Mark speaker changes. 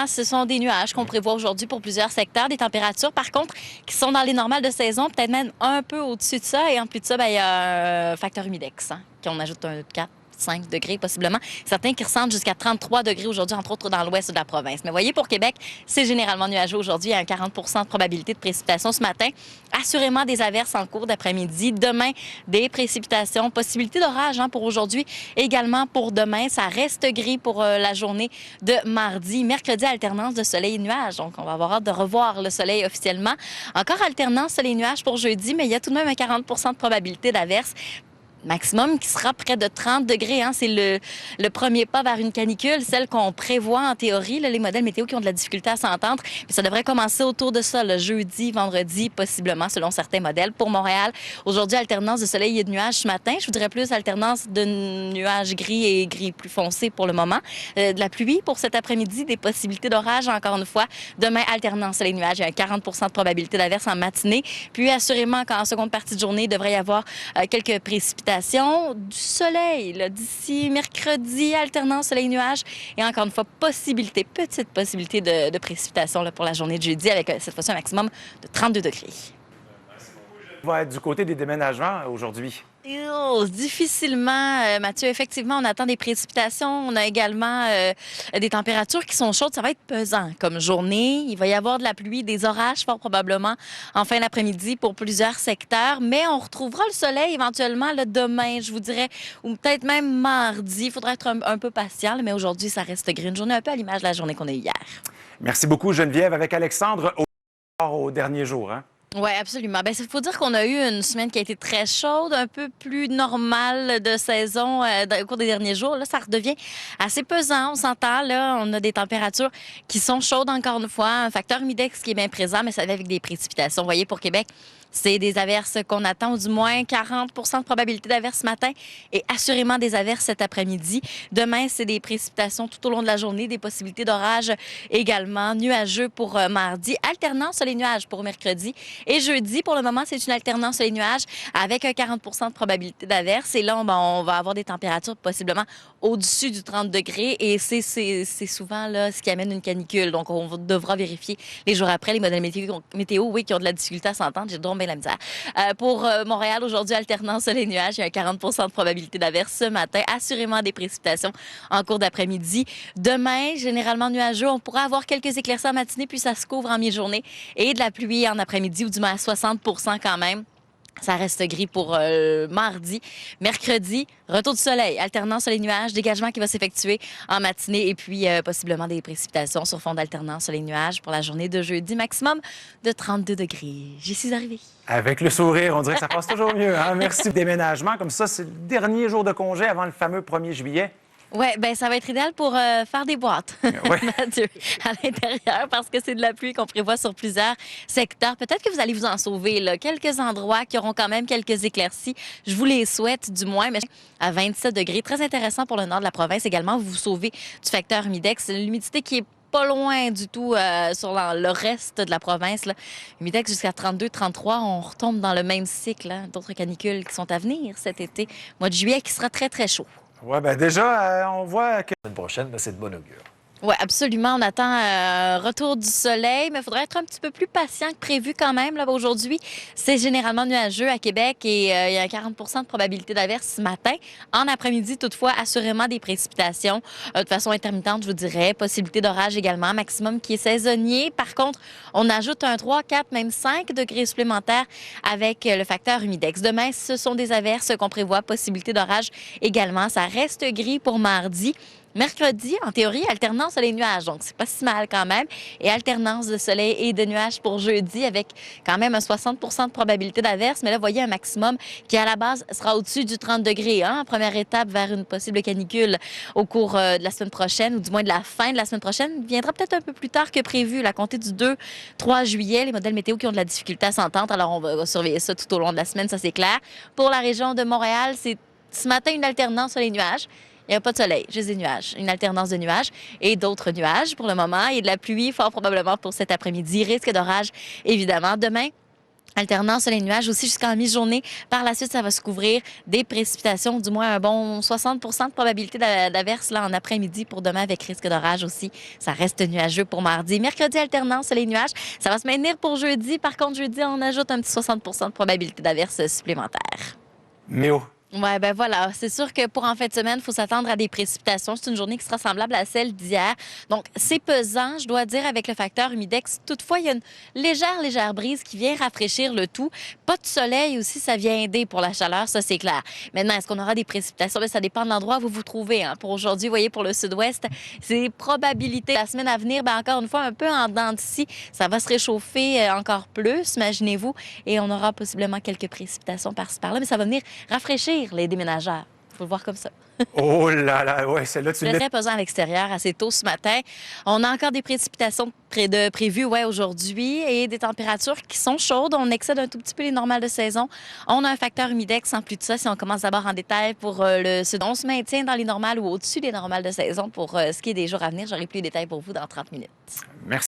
Speaker 1: Ce sont des nuages qu'on prévoit aujourd'hui pour plusieurs secteurs. Des températures, par contre, qui sont dans les normales de saison, peut-être même un peu au-dessus de ça. Et en plus de ça, il y a un facteur humidex, qu'on ajoute un 4. 5 degrés possiblement. Certains qui ressentent jusqu'à 33 degrés aujourd'hui, entre autres dans l'ouest de la province. Mais voyez, pour Québec, c'est généralement nuageux aujourd'hui. Il y a un 40 de probabilité de précipitation ce matin. Assurément des averses en cours d'après-midi. Demain, des précipitations. Possibilité d'orage pour aujourd'hui. Également pour demain, ça reste gris pour la journée de mardi. Mercredi, alternance de soleil et nuages. Donc, on va avoir hâte de revoir le soleil officiellement. Encore alternance soleil-nuages pour jeudi, mais il y a tout de même un 40 de probabilité d'averses. Maximum qui sera près de 30 degrés. C'est le premier pas vers une canicule, celle qu'on prévoit en théorie. Là, les modèles météo qui ont de la difficulté à s'entendre. Puis ça devrait commencer autour de ça, le jeudi, vendredi, possiblement, selon certains modèles. Pour Montréal, aujourd'hui, alternance de soleil et de nuages ce matin. Je vous dirais plus alternance de nuages gris et gris plus foncé pour le moment. De la pluie pour cet après-midi, des possibilités d'orage encore une fois. Demain, alternance soleil-nuages. Il y a un 40 de probabilité d'averse en matinée. Puis assurément qu'en seconde partie de journée, il devrait y avoir quelques précipitations. Du soleil d'ici mercredi, alternance soleil-nuages et encore une fois, petite possibilité de précipitation pour la journée de jeudi avec cette fois-ci un maximum de 32 degrés.
Speaker 2: Va être du côté des déménagements aujourd'hui.
Speaker 1: Difficilement, Mathieu. Effectivement, on attend des précipitations. On a également des températures qui sont chaudes. Ça va être pesant comme journée. Il va y avoir de la pluie, des orages fort probablement en fin d'après-midi pour plusieurs secteurs. Mais on retrouvera le soleil éventuellement demain, je vous dirais, ou peut-être même mardi. Il faudra être un peu patient, mais aujourd'hui, ça reste gris. Une journée un peu à l'image de la journée qu'on a eue hier.
Speaker 2: Merci beaucoup, Geneviève. Avec Alexandre au dernier jour.
Speaker 1: Oui, absolument. Il faut dire qu'on a eu une semaine qui a été très chaude, un peu plus normale de saison au cours des derniers jours. Là, ça redevient assez pesant, on s'entend. Là, on a des températures qui sont chaudes encore une fois. Un facteur humidex qui est bien présent, mais ça va avec des précipitations. Vous voyez, pour Québec, c'est des averses qu'on attend, ou du moins 40 de probabilité d'averses ce matin et assurément des averses cet après-midi. Demain, c'est des précipitations tout au long de la journée, des possibilités d'orage également, nuageux pour mardi, alternance sur les nuages pour mercredi. Et jeudi, pour le moment, c'est une alternance sur les nuages avec un 40 de probabilité d'averse. Et là, on va avoir des températures possiblement au-dessus du 30 degrés. Et c'est souvent là, ce qui amène une canicule. Donc, on devra vérifier les jours après. Les modèles météo oui, qui ont de la difficulté à s'entendre. J'ai donc bien la misère. Pour Montréal, aujourd'hui, alternance sur les nuages. Il y a un 40 de probabilité d'averse ce matin. Assurément des précipitations en cours d'après-midi. Demain, généralement nuageux. On pourra avoir quelques éclaircies en matinée, puis ça se couvre en mi-journée. Et de la pluie en après-midi, ou du moins à 60 quand même. Ça reste gris pour mardi. Mercredi, retour du soleil, alternance sur les nuages, dégagement qui va s'effectuer en matinée et puis possiblement des précipitations sur fond d'alternance sur les nuages pour la journée de jeudi, maximum de 32 degrés. J'y suis arrivée.
Speaker 2: Avec le sourire, on dirait que ça passe toujours mieux. Merci. Déménagement, comme ça, c'est le dernier jour de congé avant le fameux 1er juillet.
Speaker 1: Oui, ça va être idéal pour faire des boîtes, Mathieu, à l'intérieur, parce que c'est de la pluie qu'on prévoit sur plusieurs secteurs. Peut-être que vous allez vous en sauver, là. Quelques endroits qui auront quand même quelques éclaircies. Je vous les souhaite, du moins, mais à 27 degrés. Très intéressant pour le nord de la province également. Vous vous sauvez du facteur humidex. L'humidité qui est pas loin du tout sur le reste de la province. Humidex jusqu'à 32, 33. On retombe dans le même cycle. D'autres canicules qui sont à venir cet été. Mois de juillet qui sera très, très chaud.
Speaker 2: Oui, déjà, on voit que...
Speaker 3: La semaine prochaine, c'est de bon augure.
Speaker 1: Oui, absolument. On attend un retour du soleil, mais il faudrait être un petit peu plus patient que prévu quand même. Aujourd'hui, c'est généralement nuageux à Québec et il y a un 40 de probabilité d'averse ce matin. En après-midi, toutefois, assurément des précipitations de façon intermittente, je vous dirais. Possibilité d'orage également, maximum qui est saisonnier. Par contre, on ajoute un 3, 4, même 5 degrés supplémentaires avec le facteur humidex. Demain, ce sont des averses qu'on prévoit. Possibilité d'orage également. Ça reste gris pour mardi. Mercredi, en théorie, alternance sur les nuages, donc c'est pas si mal quand même. Et alternance de soleil et de nuages pour jeudi avec quand même un 60 de probabilité d'averse. Mais là, vous voyez un maximum qui, à la base, sera au-dessus du 30 degrés. En première étape vers une possible canicule au cours de la semaine prochaine, ou du moins de la fin de la semaine prochaine, viendra peut-être un peu plus tard que prévu, à compter du 2-3 juillet. Les modèles météo qui ont de la difficulté à s'entendre, alors on va surveiller ça tout au long de la semaine, ça c'est clair. Pour la région de Montréal, c'est ce matin une alternance sur les nuages. Il n'y a pas de soleil, juste des nuages. Une alternance de nuages et d'autres nuages pour le moment. Et de la pluie, fort probablement pour cet après-midi. Risque d'orage, évidemment. Demain, Alternance sur les nuages aussi jusqu'en mi-journée. Par la suite, ça va se couvrir des précipitations, du moins un bon 60 de probabilité d'averse là en après-midi pour demain avec risque d'orage aussi. Ça reste nuageux pour mardi. Mercredi, alternance sur les nuages. Ça va se maintenir pour jeudi. Par contre, jeudi, on ajoute un petit 60 de probabilité d'averse supplémentaire.
Speaker 2: Méo.
Speaker 1: Oui, ben voilà. C'est sûr que pour en fin de semaine, il faut s'attendre à des précipitations. C'est une journée qui sera semblable à celle d'hier. Donc, c'est pesant, je dois dire, avec le facteur humidex. Toutefois, il y a une légère brise qui vient rafraîchir le tout. Pas de soleil aussi, ça vient aider pour la chaleur, ça, c'est clair. Maintenant, est-ce qu'on aura des précipitations? Bien, ça dépend de l'endroit où vous vous trouvez. Hein. Pour aujourd'hui, vous voyez, pour le sud-ouest, c'est probabilité. La semaine à venir, bien, encore une fois, un peu en dents d'ici, ça va se réchauffer encore plus, imaginez-vous, et on aura possiblement quelques précipitations par-ci par-là, mais ça va venir rafraîchir les déménageurs. Il faut le voir comme ça.
Speaker 2: Oh là là, ouais, celle-là, tu l'as.
Speaker 1: Très pesant à l'extérieur, assez tôt ce matin. On a encore des précipitations prévues aujourd'hui et des températures qui sont chaudes. On excède un tout petit peu les normales de saison. On a un facteur humidex en plus de ça. Si on commence d'abord en détail pour le sud, on se maintient dans les normales ou au-dessus des normales de saison. Pour ce qui est des jours à venir, j'aurai plus de détails pour vous dans 30 minutes.
Speaker 2: Merci.